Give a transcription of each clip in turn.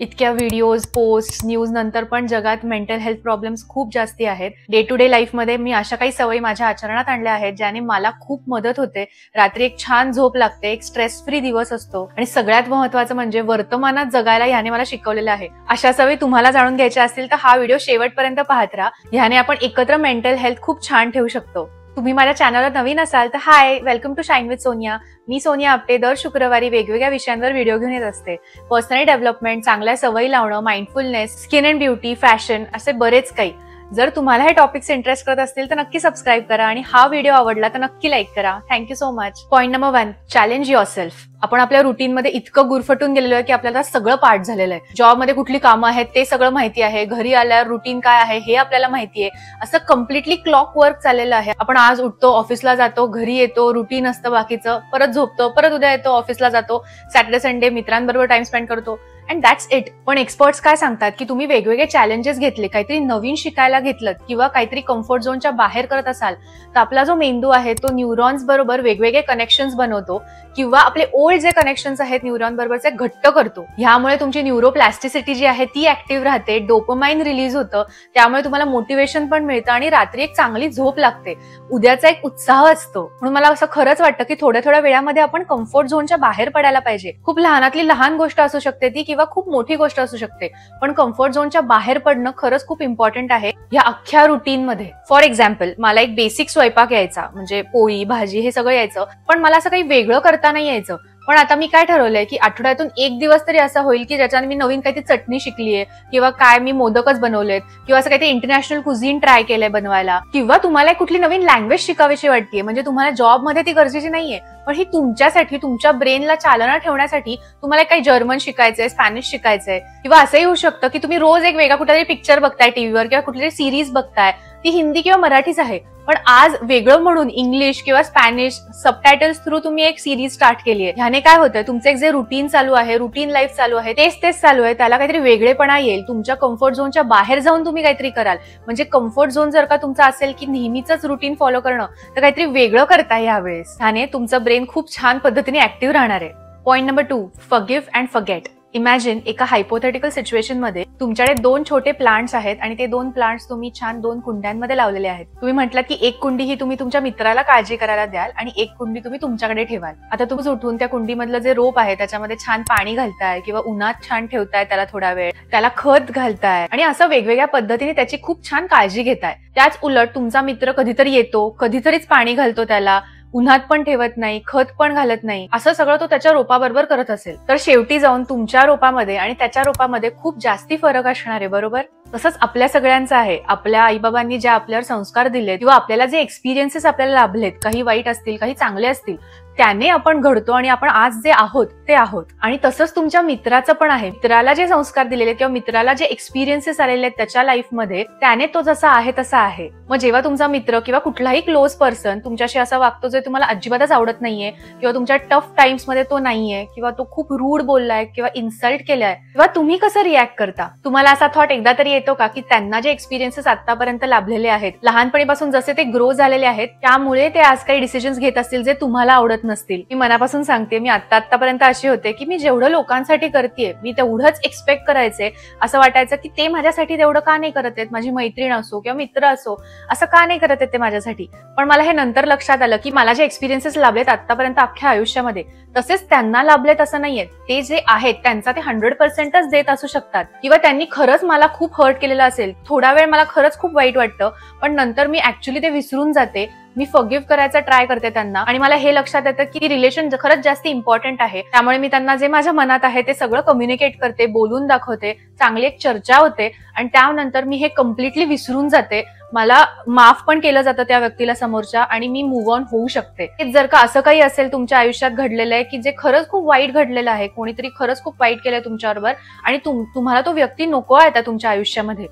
इतक्या videos, post, news नंतर पण जगात मेंटल हेल्थ प्रॉब्लेम्स खूप जास्ती आहेत. डे टू डे लाईफमध्ये मी अशा काही सवयी माझ्या आचरणात आणल्या आहेत ज्याने मला खूप मदत होते. रात्री एक छान झोप लागते, एक स्ट्रेस फ्री दिवस असतो आणि सगळ्यात महत्त्वाचं म्हणजे वर्तमानात जगायला याने मला शिकवलेलं आहे. अशा सवयी तुम्हाला जाणून घ्यायच्या असतील तर हा व्हिडिओ शेवटपर्यंत पाहत राहा. ह्याने आपण एकत्र मेंटल हेल्थ खूप छान ठेवू शकतो. तुम्ही माझ्या चॅनलवर नवीन असाल तर hi, welcome to shine with Sonia. मी सोनिया आपटे दर शुक्रवारी वेगवेगळ्या विषयांवर व्हिडिओ घेऊन येत असते. पर्सनल डेव्हलपमेंट, चांगल्या सवयी लावणं, mindfulness, skin and beauty, fashion असे बरेच काही. जर तुम्हाला हे टॉपिक्स इंटरेस्ट करत असतील तर नक्की सबस्क्राईब करा आणि हा व्हिडिओ आवडला तर नक्की लाईक करा. Thank you so much. Point number 1, challenge yourself. आपण आपल्या रुटीनमध्ये इतकं गुरफटून गेलेलो आहे की आपल्याला सगळं पाठ झालेलं आहे. जॉबमध्ये कुठली कामं आहेत ते सगळं माहिती आहे, घरी आल्यावर रुटीन काय आहे हे आपल्याला माहिती आहे. असं कम्प्लिटली क्लॉक वर्क चाललेलं आहे. आपण आज उठतो, ऑफिसला जातो, घरी येतो, रुटीन असतं बाकीचं, परत झोपतो, परत उद्या येतो, ऑफिसला जातो, सॅटर्डे संडे मित्रांबरोबर टाइम स्पेंड करतो अँड दॅट्स इट. पण एक्सपर्ट्स काय सांगतात की तुम्ही वेगवेगळे चॅलेंजेस घेतले, काहीतरी नवीन शिकायला घेतलं किंवा काहीतरी कम्फर्ट झोनच्या बाहेर करत असाल तर आपला जो मेंदू आहे तो न्यूरॉन्स बरोबर वेगवेगळे कनेक्शन्स बनवतो किंवा आपले ओल्ड जे कनेक्शन्स आहेत न्यूरॉन बरोबरचे घट्ट करतो. ह्यामुळे तुमची न्यूरोप्लास्टिसिटी जी आहे ती ऍक्टिव्ह राहते, डोपामाइन रिलीज होतं, त्यामुळे तुम्हाला मोटिवेशन पण मिळतं आणि रात्री एक चांगली झोप लागते, उद्याचा एक उत्साह असतो. म्हणून मला असं खरंच वाटतं की थोड्या थोड्या वेळामध्ये आपण कम्फर्ट झोनच्या बाहेर पडायला पाहिजे. खूप लहानातली लहान गोष्ट असू शकते ती किंवा खूप मोठी गोष्ट असू शकते, पण कम्फर्ट झोनच्या बाहेर पडणं खरंच खूप इम्पॉर्टंट आहे या अख्ख्या रुटीनमध्ये. फॉर एक्झाम्पल, मला एक बेसिक स्वयंपाक यायचा, म्हणजे पोळी भाजी हे सगळं यायचं, पण मला असं काही वेगळं करता नाही यायचं. पण आता मी काय ठरवलंय की आठवड्यातून एक दिवस तरी असा होईल की ज्याच्याने मी नवीन काहीतरी चटणी शिकलीये किंवा काय मी मोदकच बनवलेत किंवा असं काहीतरी इंटरनॅशनल कुझिन ट्राय केलंय बनवायला, किंवा तुम्हाला कुठली नवीन लँग्वेज शिकावीशी वाटतेय, म्हणजे तुम्हाला जॉबमध्ये ती गरजेची नाहीये पण ही तुमच्यासाठी, तुमच्या ब्रेनला चालना ठेवण्यासाठी तुम्हाला काही जर्मन शिकायचंय, स्पॅनिश शिकायचंय, किंवा असंही होऊ शकतं की तुम्ही रोज एक वेगळा कुठलातरी पिक्चर बघताय टीव्हीवर किंवा कुठली सिरीज बघताय, ती हिंदी किंवा मराठीच आहे, पण आज वेगळं म्हणून इंग्लिश किंवा स्पॅनिश सबटायटल्स थ्रू तुम्ही एक सिरीज स्टार्ट केली आहे. ह्याने काय होतंय, तुमचं एक जे रुटीन चालू आहे, रुटीन लाईफ चालू आहे, तेच चालू आहे, त्याला काहीतरी वेगळेपणा येईल. तुमच्या कम्फर्ट झोनच्या बाहेर जाऊन तुम्ही काहीतरी कराल. म्हणजे कम्फर्ट झोन जर का तुमचा असेल की नेहमीच रुटीन फॉलो करणं, तर काहीतरी वेगळं करताय यावेळेस. ह्याने तुमचं ब्रेन खूप छान पद्धतीने ऍक्टिव्ह राहणार आहे. Point number 2, forgive and forget. Imagine एका हायपोथेटिकल सिच्युएशन मध्ये तुमच्याकडे 2 छोटे प्लांट्स आहेत आणि ते 2 प्लांट्स तुम्ही छान 2 कुंड्यांमध्ये लावलेले आहेत. तुम्ही म्हटलात की एक कुंडी ही तुम्ही तुमच्या मित्राला काळजी करायला द्याल आणि एक कुंडी तुम्ही तुमच्याकडे ठेवाल. आता तुम्ही उठून त्या कुंडीमधलं जे रोप आहे त्याच्यामध्ये छान पाणी घालताय किंवा उन्हात छान ठेवताय, त्याला थोडा वेळ, त्याला खत घालताय आणि असं वेगवेगळ्या पद्धतीने त्याची खूप छान काळजी घेताय. त्याच उलट तुमचा मित्र कधीतरी येतो, कधीतरीच पाणी घालतो, त्याला उन्हात पण ठेवत नाही, खत पण घालत नाही, असं सगळं तो त्याच्या रोपाबरोबर करत असेल, तर शेवटी जाऊन तुमच्या रोपामध्ये आणि त्याच्या रोपामध्ये खूप जास्ती फरक असणार आहे, बरोबर? तसंच आपल्या सगळ्यांचं आहे. आपल्या आईबाबांनी ज्या आपल्यावर संस्कार दिलेत किंवा आपल्याला जे एक्सपिरियन्सेस आपल्याला लाभलेत, काही वाईट असतील, काही चांगले असतील, त्याने आपण घडतो आणि आपण आज जे आहोत ते आहोत. आणि तसंच तुमच्या मित्राचं पण आहे. मित्राला जे संस्कार दिलेले किंवा मित्राला जे एक्सपिरियन्सेस आलेले आहेत त्याच्या लाईफमध्ये, त्याने तो जसा आहे तसा आहे. मग जेव्हा तुमचा मित्र किंवा कुठलाही क्लोज पर्सन तुमच्याशी असा वागतो जे तुम्हाला अजिबातच आवडत नाहीये किंवा तुमच्या टफ टाइम्स मध्ये तो नाहीये किंवा तो खूप रूड बोललाय किंवा इन्सल्ट केलाय, तेव्हा तुम्ही कसं रिॲक्ट करता? तुम्हाला असा थॉट एकदा तरी येतो का की त्यांना जे एक्सपिरियन्सेस आतापर्यंत लाभलेले आहेत, लहानपणीपासून जसे ते ग्रो झालेले आहेत, त्यामुळे ते आज काही डिसिजन्स घेत असतील जे तुम्हाला आवडत नसतील. मी मनापासून सांगते, मी आतापर्यंत अशी होते की मी जेवढं लोकांसाठी करतेय मी तेवढंच एक्सपेक्ट करायचे. असं वाटायचं की ते माझ्यासाठी तेवढं का नाही करत आहेत, माझी मैत्रीण असो किंवा मित्र असो, असं का नाही करत आहेत ते माझ्यासाठी. पण मला हे नंतर लक्षात आलं की मला जे एक्सपिरियन्सेस लाभलेत आतापर्यंत अख्ख्या आयुष्यामध्ये, तसेच त्यांना लाभलेत असं नाहीये. ते जे आहेत त्यांचा ते 100%च देत असू शकतात किंवा त्यांनी खरंच मला खूप हर्ट केलेलं असेल, थोडा वेळ मला खरंच खूप वाईट वाटतं, पण नंतर मी ऍक्च्युली ते विसरून जाते, मी फॉरगिव्ह करायचा ट्राय करते त्यांना आणि मला हे लक्षात येतं की रिलेशन खरंच जास्त इम्पॉर्टंट आहे. त्यामुळे मी त्यांना जे माझ्या मनात आहे ते सगळं कम्युनिकेट करते, बोलून दाखवते, चांगली एक चर्चा होते आणि त्यानंतर मी हे कम्प्लिटली विसरून जाते. मला माफ पण केलं जातं त्या व्यक्तीला समोरच्या आणि मी मूव्ह ऑन होऊ शकते. जर का असं काही असेल तुमच्या आयुष्यात घडलेलं आहे की जे खरंच खूप वाईट घडलेलं आहे, कोणीतरी खरंच खूप वाईट केलंय तुमच्याबरोबर आणि तुम्हाला तो व्यक्ती नको आहे आता तुमच्या आयुष्यामध्ये,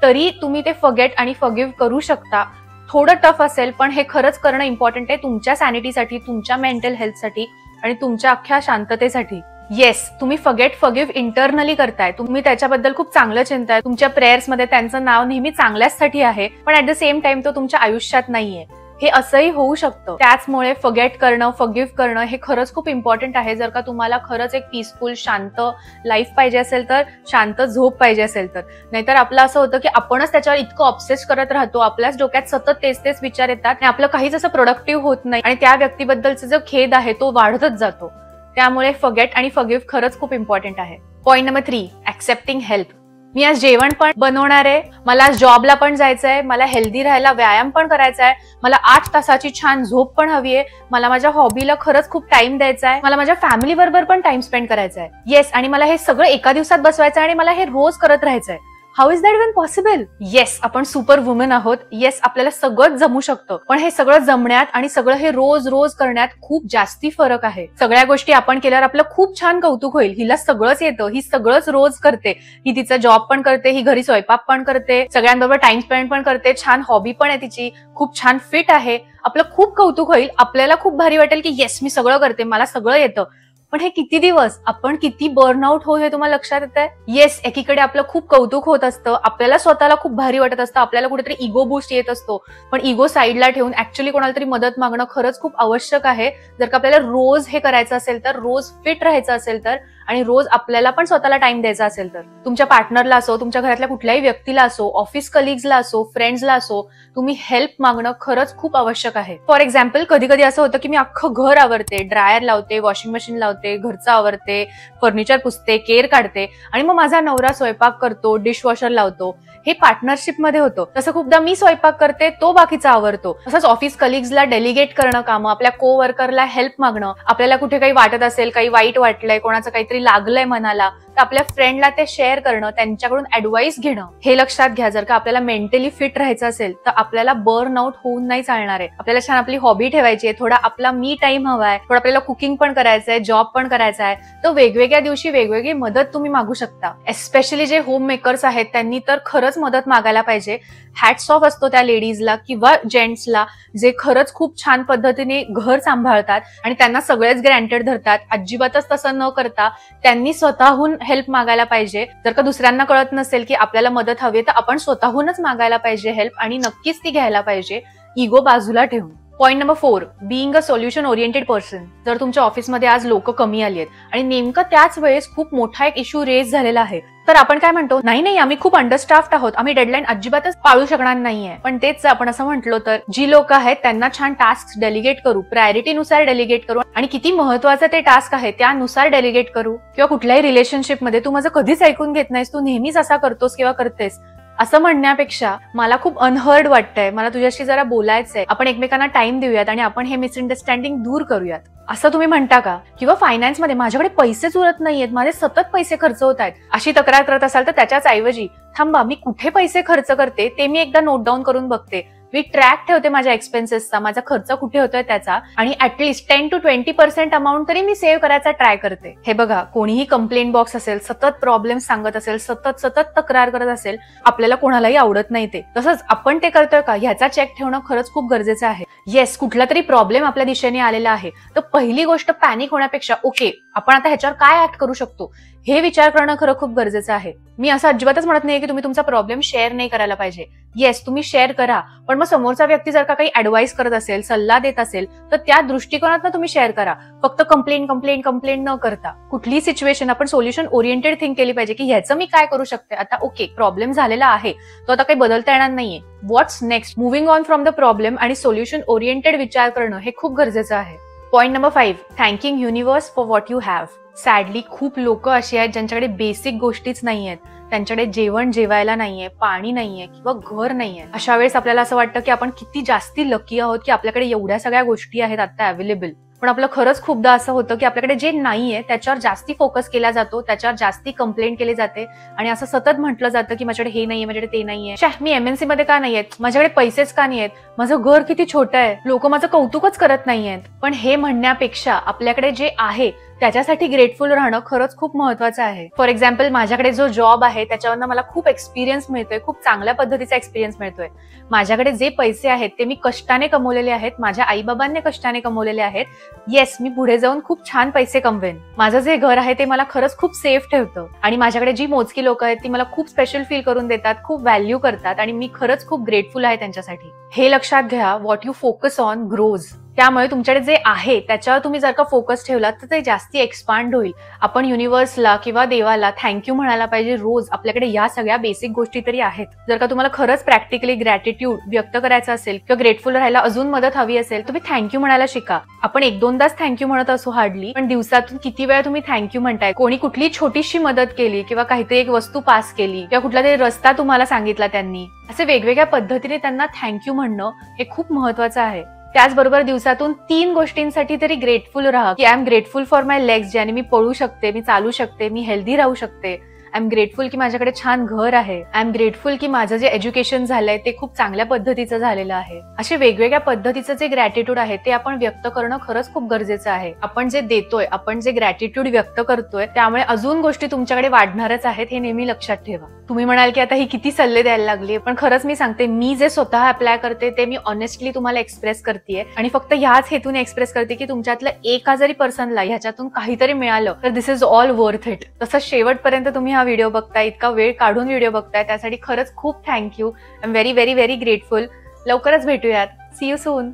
तरी तुम्ही ते फॉरगेट आणि फॉरगिव्ह करू शकता. थोडं टफ असेल पण हे खरंच करणं इम्पॉर्टंट आहे तुमच्या सॅनिटीसाठी, तुमच्या मेंटल हेल्थसाठी आणि तुमच्या अख्ख्या शांततेसाठी. येस, तुम्ही फॉरगिव्ह इंटरनली करताय, तुम्ही त्याच्याबद्दल खूप चांगलं चिंताय, तुमच्या प्रेयर्स मध्ये त्यांचं नाव नेहमी चांगल्यासाठी आहे, पण ऍट द सेम टाइम तो तुमच्या आयुष्यात नाहीये. हे असंही होऊ शकतं. त्याचमुळे फॉरगेट करणं, फॉरगिव्ह करणं हे खरंच खूप इम्पॉर्टंट आहे. जर का तुम्हाला खरंच एक पीसफुल शांत लाईफ पाहिजे असेल तर, शांत झोप पाहिजे असेल तर. नाहीतर आपलं असं होतं की आपणच त्याच्यावर इतकं ऑब्सेस करत राहतो, आपल्याच डोक्यात सतत तेच विचार येतात आणि आपलं काहीच असं प्रोडक्टिव्ह होत नाही आणि त्या व्यक्तीबद्दलचा जो खेद आहे तो वाढतच जातो. त्यामुळे फॉरगेट आणि फॉरगिव्ह खरंच खूप इम्पॉर्टंट आहे. Point number 3, accepting help. मी आज जेवण पण बनवणार आहे, मला आज जॉबला पण जायचंय, मला हेल्दी राहायला व्यायाम पण करायचा आहे, मला 8 तासाची छान झोप पण हवी आहे, मला माझ्या हॉबीला खरंच खूप टाइम द्यायचा आहे, मला माझ्या फॅमिली बरोबर पण टाइम स्पेंड करायचा आहे. येस, आणि मला हे सगळं एका दिवसात बसवायचं आहे आणि मला हे रोज करत राहायचंय. How is that even possible? Yes, आपण सुपर वुमन आहोत. येस, आपल्याला सगळंच जमू शकतं. पण हे सगळं जमण्यात आणि सगळं हे रोज रोज करण्यात खूप जास्ती फरक आहे. सगळ्या गोष्टी आपण केल्यावर आपलं खूप छान कौतुक होईल. हिला सगळंच येतं, ही सगळंच रोज करते, ही तिचा जॉब पण करते, ही घरी स्वयंपाक पण करते, सगळ्यांबरोबर टाइम स्पेंड पण करते, छान हॉबी पण आहे तिची, खूप छान फिट आहे. आपलं खूप कौतुक होईल, आपल्याला खूप भारी वाटेल की येस, मी सगळं करते, मला सगळं येतं. पण हे किती दिवस आपण किती बर्नआउट होऊ हे तुम्हाला लक्षात येत आहे? येस, एकीकडे आपलं खूप कौतुक होत असतं, आपल्याला स्वतःला खूप भारी वाटत असतं, आपल्याला कुठेतरी इगो बूस्ट येत असतो. पण इगो साईडला ठेवून ऍक्च्युअली कोणाला तरी मदत मागणं खरंच खूप आवश्यक आहे. जर का आपल्याला रोज हे करायचं असेल तर, रोज फिट राहायचं असेल तर, आणि रोज आपल्याला पण स्वतःला टाइम द्यायचा असेल तर. तुमच्या पार्टनरला असो, तुमच्या घरातल्या कुठल्याही व्यक्तीला असो, ऑफिस कलिग्सला असो, फ्रेंड्सला असो, तुम्ही हेल्प मागणं खरंच खूप आवश्यक आहे. फॉर एक्झाम्पल, कधी कधी असं होतं की मी अख्खं घर आवरते, ड्रायर लावते, वॉशिंग मशीन लावते, घरचं आवरते, फर्निचर पुसते, केर काढते, आणि मग माझा नवरा स्वयंपाक करतो, डिशवॉशर लावतो. हे पार्टनरशिप मध्ये होतं. तसं खूपदा मी स्वयंपाक करते, तो बाकीचा आवरतो. तसंच ऑफिस कलिग्सला डेलिगेट करणं कामं, आपल्या को वर्करला हेल्प मागणं, आपल्याला कुठे काही वाटत असेल, काही वाईट वाटलंय, कोणाचं काहीतरी लागलंय मनाला, तर आपल्या फ्रेंडला ते शेअर करणं, त्यांच्याकडून ऍडवाइस घेणं. हे लक्षात घ्या, जर का आपल्याला मेंटली फिट राहायचं असेल तर आपल्याला बर्न आउट होऊन नाही चालणार आहे. आपल्याला छान आपली हॉबी ठेवायची आहे, थोडा आपला मी टाइम हवाय, थोडं आपल्याला कुकिंग पण करायचंय, जॉब पण करायचा आहे. तर वेगवेगळ्या दिवशी वेगवेगळी मदत तुम्ही मागू शकता. एस्पेशली जे होम मेकर्स आहेत त्यांनी तर खरंच मदत मागायला पाहिजे. हॅट्स ऑफ असतो त्या लेडीजला किंवा जेंट्सला जे खरंच खूप छान पद्धतीने घर सांभाळतात आणि त्यांना सगळेच ग्रँटेड धरतात. अजिबातच तसं न करता त्यांनी स्वतःहून हेल्प मागायला पाहिजे. जर का दुसऱ्यांना कळत नसेल की आपल्याला मदत हवी तर आपण स्वतःहूनच मागायला पाहिजे हेल्प, आणि नक्कीच ती घ्यायला पाहिजे, इगो बाजूला ठेवून. Point number 4, being a solution oriented person. जर तुमच्या ऑफिसमध्ये आज लोक कमी आली आहेत आणि नेमकं त्याच वेळेस खूप मोठा एक इश्यू रेज झालेला आहे, तर आपण काय म्हणतो, नाही आम्ही खूप अंडरस्टाफ्ड आहोत, आम्ही डेडलाईन अजिबातच पाळू शकणार नाहीये. पण तेच आपण असं म्हटलो तर, जी लोक आहेत त्यांना छान टास्क डेलिगेट करू, प्रायोरिटीनुसार डेलिगेट करू, आणि किती महत्वाचं ते टास्क आहे त्यानुसार डेलिगेट करू. किंवा कुठल्याही रिलेशनशिपमध्ये तू माझं कधीच ऐकून घेत नाहीस, तू नेहमीच असा करतोस किंवा करतेस, असं म्हणण्यापेक्षा मला खूप अनहर्ड वाटतंय, मला तुझ्याशी जरा बोलायचंय, आपण एकमेकांना टाइम देऊयात आणि आपण हे मिसअंडरस्टँडिंग दूर करूयात, असं तुम्ही म्हणता का? किंवा फायनान्समध्ये माझ्याकडे पैसेच उरत नाहीयेत, माझे सतत पैसे खर्च होत आहेत, अशी तक्रार करत असाल तर त्याच्याच ऐवजी थांबा, मी कुठे पैसे खर्च करते ते मी एकदा नोट डाऊन करून बघते, मी ट्रॅक ठेवते माझ्या एक्सपेन्सेसचा, माझा खर्च कुठे होतोय त्याचा, आणि ऍटलीस्ट 10 to 20% अमाऊंट तरी मी सेव्ह करायचा ट्राय करते. हे बघा, कोणीही कंप्लेंट बॉक्स असेल, सतत प्रॉब्लेम सांगत असेल, सतत तक्रार करत असेल, आपल्याला कोणालाही आवडत नाही ते. तसंच आपण ते करतोय का ह्याचा चेक ठेवणं खरंच खूप गरजेचं आहे. येस, कुठला तरी प्रॉब्लेम आपल्या दिशेने आलेला आहे तर पहिली गोष्ट पॅनिक होण्यापेक्षा ओके, आपण आता ह्याच्यावर काय ऍक्ट करू शकतो हे विचार करणं खरं खूप गरजेचं आहे. मी असं अजिबातच म्हणत नाही की तुम्ही तुमचा प्रॉब्लेम शेअर नाही करायला पाहिजे. येस, तुम्ही शेअर करा, पण मग समोरचा व्यक्ती जर का काही ऍडवाइस करत असेल, सल्ला देत असेल तर त्या दृष्टिकोनातून तुम्ही शेअर करा. फक्त कंप्लेंट न करता कुठलीही सिच्युएशन आपण सोल्युशन ओरिएंटेड थिंक केली पाहिजे की ह्याचं मी काय करू शकते. आता ओके, प्रॉब्लेम झालेला आहे, तो आता काही बदलता येणार नाहीये, what's next, moving on from the problem, आणि सोल्युशन ओरिएंटेड विचार करणं हे खूप गरजेचं आहे. Point number 5, thanking universe for what you have. Sadly खूप लोक अशी आहेत ज्यांच्याकडे बेसिक गोष्टीच नाहीयेत, त्यांच्याकडे जेवण जेवायला नाहीये, पाणी नाहीये किंवा घर नाहीये. अशा वेळेस आपल्याला असं वाटतं की आपण किती जास्ती लकी आहोत की आपल्याकडे एवढ्या सगळ्या गोष्टी आहेत आता अवेलेबल. पण आपलं खरंच खूपदा असं होतं की आपल्याकडे जे नाहीये त्याच्यावर जास्ती फोकस केला जातो, त्याच्यावर जास्ती कंप्लेंट केली जाते, आणि असं सतत म्हटलं जातं की माझ्याकडे हे नाहीये, माझ्याकडे ते नाहीये, मी MNC मध्ये का नाहीयेत, माझ्याकडे पैसेच का नाहीयेत, माझं घर किती छोटं आहे, लोक माझं कौतुकच करत नाहीयेत. पण हे म्हणण्यापेक्षा आपल्याकडे जे आहे त्याच्यासाठी ग्रेटफुल राहणं खरंच खूप महत्वाचं आहे. फॉर एक्झाम्पल, माझ्याकडे जो जॉब आहे त्याच्यावरनं मला खूप एक्सपिरियन्स मिळतोय, खूप चांगल्या पद्धतीचा एक्सपिरियन्स मिळतोय. माझ्याकडे जे पैसे आहेत ते मी कष्टाने कमवलेले आहेत, माझ्या आईबाबांनी कष्टाने कमवलेले आहेत. येस, मी पुढे जाऊन खूप छान पैसे कमवेन. माझं जे घर आहे ते मला खरंच खूप सेफ ठेवतं आणि माझ्याकडे जी मोजकी लोक आहेत ती मला खूप स्पेशल फील करून देतात, खूप व्हॅल्यू करतात आणि मी खरंच खूप ग्रेटफुल आहे त्यांच्यासाठी. हे लक्षात घ्या, what you focus on grows. त्यामुळे तुमच्याकडे जे आहे त्याच्यावर तुम्ही जर का फोकस ठेवलात तर ते जास्ती एक्सपांड होईल. आपण युनिव्हर्सला किंवा देवाला थँक्यू म्हणायला पाहिजे रोज. आपल्याकडे या सगळ्या बेसिक गोष्टी तरी आहेत. जर का तुम्हाला खरंच प्रॅक्टिकली ग्रॅटिट्यूड व्यक्त करायचं असेल किंवा ग्रेटफुल राहायला अजून मदत हवी असेल, तुम्ही थँक्यू म्हणायला शिका. आपण 1-2दाच थँक्यू म्हणत असू हार्डली, पण दिवसातून किती वेळा तुम्ही थँक्यू म्हणताय. कोणी कुठली छोटीशी मदत केली किंवा काहीतरी एक वस्तू पास केली किंवा कुठला तरी रस्ता तुम्हाला सांगितला त्यांनी, असे वेगवेगळ्या पद्धतीने त्यांना थँक्यू म्हणणं हे खूप महत्वाचं आहे. त्याचबरोबर दिवसातून 3 गोष्टींसाठी तरी ग्रेटफुल राहा, की I am grateful for my legs, ज्याने मी पळू शकते, मी चालू शकते, मी हेल्दी राहू शकते. आय एम ग्रेटफुल की माझ्याकडे छान घर आहे. आय एम ग्रेटफुल की माझं जे एज्युकेशन झालंय ते खूप चांगल्या पद्धतीचं झालेलं आहे. असे वेगवेगळ्या पद्धतीचं जे ग्रॅटिट्यूड आहे ते आपण व्यक्त करणं खरंच खूप गरजेचं आहे. आपण जे देतोय, आपण जे ग्रॅटिट्यूड व्यक्त करतोय, त्यामुळे अजून गोष्टी तुमच्याकडे वाढणारच आहेत, हे नेहमी लक्षात ठेवा. तुम्ही म्हणाल की आता ही किती सल्ले द्यायला लागली, पण खरंच मी सांगते, मी जे स्वतः अप्लाय करते ते मी ऑनेस्टली तुम्हाला एक्सप्रेस करतेय आणि फक्त ह्याच हेतूने एक्सप्रेस करते की तुमच्यातलं एका जरी पर्सनला ह्याच्यातून काहीतरी मिळालं तर दिस इज ऑल वर्थ इट. तसंच शेवटपर्यंत तुम्ही हा व्हिडिओ बघताय, इतका वेळ काढून व्हिडिओ बघताय, त्यासाठी खरंच खूप thank you. I am very very very grateful. लवकरच भेटूयात. See you soon.